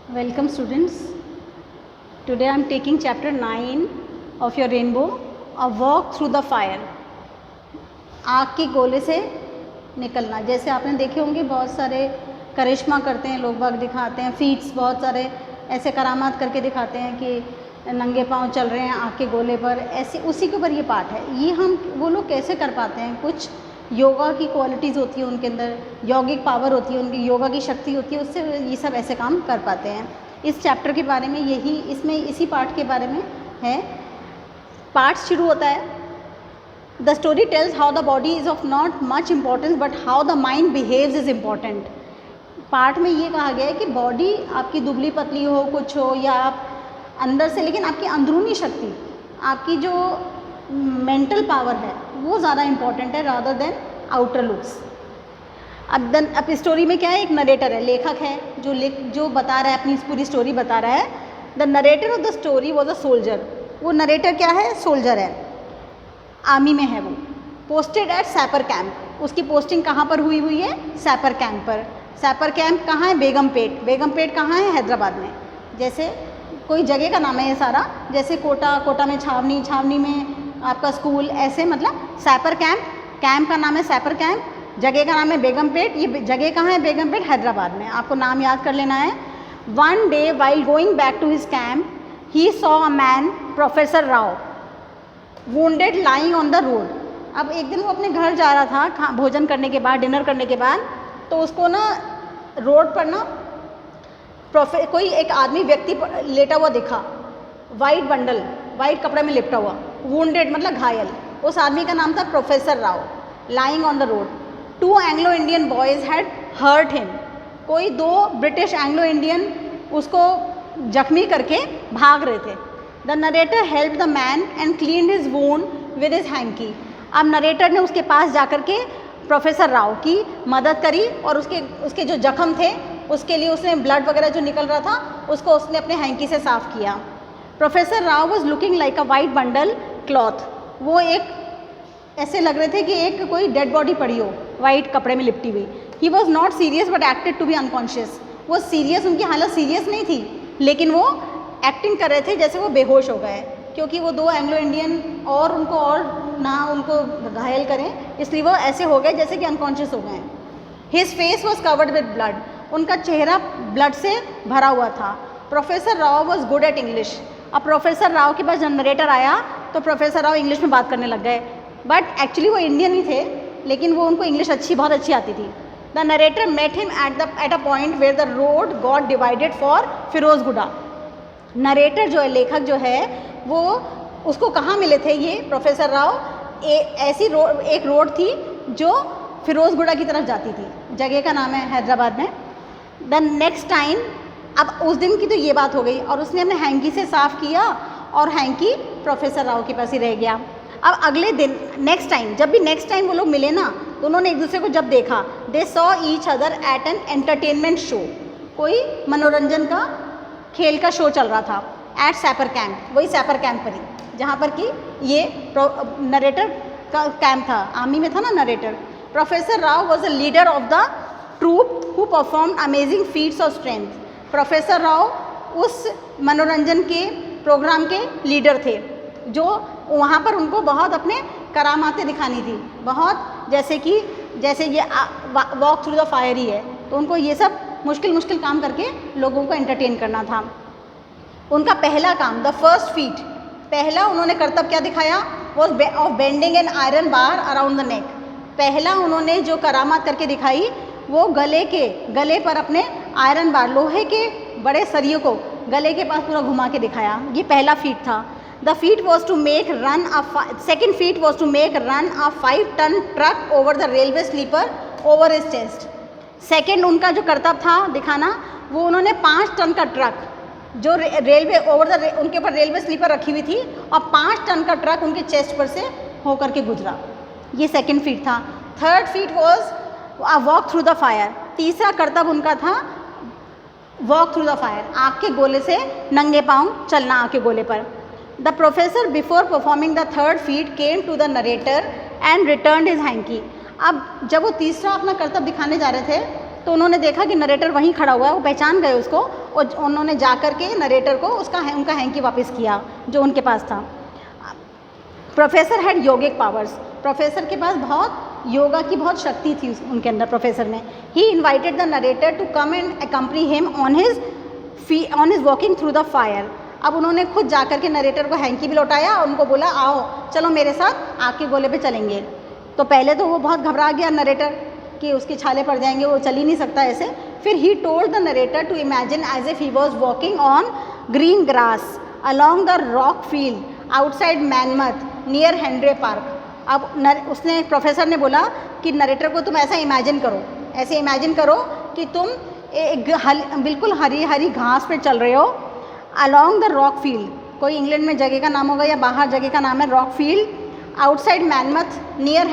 Welcome students. Today I am taking chapter 9 of your rainbow, a walk through the fire. आग के गोले से निकलना. जैसे आपने देखे होंगे बहुत सारे करिश्मा करते हैं लोग, बाग दिखाते हैं, फीट्स बहुत सारे ऐसे करामात करके दिखाते हैं कि नंगे पाँव चल रहे हैं आग के गोले पर. ऐसे उसी के ऊपर ये पाठ है. ये हम वो लोग कैसे कर पाते हैं? कुछ योगा की क्वालिटीज़ होती है उनके अंदर, यौगिक पावर होती है उनकी, योगा की शक्ति होती है, उससे ये सब ऐसे काम कर पाते हैं. इस चैप्टर के बारे में यही इसमें इसी पाठ के बारे में है. पाठ शुरू होता है, the story tales how the body is of not much importance but how the mind behaves is important. पाठ में ये कहा गया है कि बॉडी आपकी दुबली पतली हो, कुछ हो, या आप अंदर से, लेकिन आपकी अंदरूनी शक्ति, आपकी जो मेंटल पावर है वो ज़्यादा इम्पॉर्टेंट है रादर देन आउटर लुक्स. अब स्टोरी में क्या है? एक नरेटर है, लेखक है जो बता रहा है, अपनी पूरी स्टोरी बता रहा है. The narrator of the story was a soldier. वो नरेटर क्या है? सोल्जर है, आर्मी में है वो. Posted at sapper camp. उसकी पोस्टिंग कहाँ पर हुई है? सैपर कैंप पर. सैपर कैंप कहाँ है? बेगमपेट. बेगमपेट कहाँ है? हैदराबाद में. जैसे कोई जगह का नाम है ये सारा, जैसे कोटा में छावनी, छावनी में आपका स्कूल, ऐसे मतलब सैपर कैंप का नाम है सैपर कैंप, जगह का नाम है बेगमपेट. ये जगह कहाँ है? बेगमपेट, हैदराबाद में. आपको नाम याद कर लेना है. One day while going back to his camp he saw a man, professor Rao, wounded lying on the road. अब एक दिन वो अपने घर जा रहा था भोजन करने के बाद, डिनर करने के बाद, तो उसको ना रोड पर ना कोई एक आदमी व्यक्ति लेटा हुआ दिखा, वाइट बंडल, वाइट कपड़े में लिपटा हुआ, वुंडेड मतलब घायल. उस आदमी का नाम था professor Rao. Lying on the road. 2 Anglo Indian boys had hurt him. कोई 2 ब्रिटिश एंग्लो इंडियन उसको जख्मी करके भाग रहे थे. The narrator help the man and cleaned his wound with his hanky. अब नरेटर ने उसके पास जाकर के प्रोफेसर राव की मदद करी और उसके जो जख्म थे उसके लिए उसने ब्लड वगैरह जो निकल रहा था उसको उसने अपने हैंकी से साफ़ किया. Professor Rao was looking like a white bundle cloth. वो एक ऐसे लग रहे थे कि एक कोई डेड बॉडी पड़ी हो वाइट कपड़े में लिपटी हुई. He was not serious but acted to be unconscious. वो सीरियस, उनकी हालत सीरियस नहीं थी, लेकिन वो एक्टिंग कर रहे थे जैसे वो बेहोश हो गए, क्योंकि वो 2 एंग्लो इंडियन और उनको घायल करें, इसलिए वो ऐसे हो गए जैसे कि अनकॉन्शियस हो गए. His face was covered with blood. उनका चेहरा ब्लड से भरा हुआ था. Professor Rao was good at English. अब प्रोफेसर राव के पास जब नरेटर आया तो प्रोफेसर राव इंग्लिश में बात करने लग गए, बट एक्चुअली वो इंडियन ही थे, लेकिन वो उनको इंग्लिश बहुत अच्छी आती थी. The narrator met him at a point where the road got divided for Firozguda. Narrator जो है, लेखक जो है, वो उसको कहाँ मिले थे? ये प्रोफेसर राव एक रोड थी जो फिरोजगुड़ा की तरफ जाती थी. जगह का नाम है हैदराबाद में. द नेक्स्ट टाइम, अब उस दिन की तो ये बात हो गई, और उसने अपने हैंकी से साफ़ किया और हैंकी प्रोफेसर राव के पास ही रह गया. अब अगले दिन जब भी नेक्स्ट टाइम वो लोग मिले ना, तो उन्होंने एक दूसरे को जब देखा, they saw each other at an entertainment show. कोई मनोरंजन का, खेल का शो चल रहा था एट सैपर कैंप. वही सैपर कैंप पर ही जहाँ पर कि ये नरेटर का कैंप था, आर्मी में था ना narrator. Professor Rao was a leader of the troupe who perform amazing feats of strength. Professor Rao उस मनोरंजन के प्रोग्राम के लीडर थे, जो वहाँ पर उनको बहुत अपने करामातें दिखानी थी, बहुत जैसे ये वॉक थ्रू द फायर ही है, तो उनको ये सब मुश्किल काम करके लोगों को एंटरटेन करना था. उनका पहला काम, द फर्स्ट फीट, पहला उन्होंने करतब क्या दिखाया? Was of bending an iron bar around the neck. पहला उन्होंने जो करामात करके दिखाई वो गले पर अपने आयरन बार, लोहे के बड़े सरियों को गले के पास पूरा घुमा के दिखाया. ये पहला फीट था. The feat was to make run second feat was to make run a 5 ton truck over the railway sleeper over his chest. Second उनका जो करतब था दिखाना, वो उन्होंने 5 टन का ट्रक जो रेलवे उनके ऊपर रेलवे स्लीपर रखी हुई थी, और 5 टन का ट्रक उनके चेस्ट पर से होकर के गुजरा. ये सेकेंड फीट था. Third feet was a walk through the fire. तीसरा करतब उनका था वॉक थ्रू द फायर, आग के गोले से नंगे पाँव चलना आग के गोले पर. The professor before performing the third feat came to the narrator and return his hanky. अब जब वो तीसरा अपना करतब दिखाने जा रहे थे तो उन्होंने देखा कि नरेटर वहीं खड़ा हुआ है, वो पहचान गए उसको और उन्होंने जा कर के नरेटर को उनका हैंकी वापस किया जो उनके पास था। Professor had yogic powers, professor के पास बहुत योगा की बहुत शक्ति थी उनके अंदर प्रोफेसर में। He invited the narrator to come and accompany him on his walking through the fire. अब उन्होंने खुद जाकर के नरेटर को हैंकी भी लौटाया और उनको बोला आओ चलो मेरे साथ आग के गोले पे चलेंगे। तो पहले तो वो बहुत घबरा गया नरेटर कि उसके छाले पड़ जाएंगे, वो चल ही नहीं सकता ऐसे। फिर he told the narrator to imagine as if he was walking on green grass along the rock field outside मैनमथ नियर हेनरी पार्क। अब उसने प्रोफेसर ने बोला कि नरेटर को तुम ऐसा इमेजिन करो, ऐसे इमेजिन करो कि तुम बिल्कुल हरी हरी घास पे चल रहे हो अलॉन्ग द रॉक फील्ड, कोई इंग्लैंड में जगह का नाम होगा या बाहर जगह का नाम है रॉक फील्ड, आउटसाइड मैनमथ नियर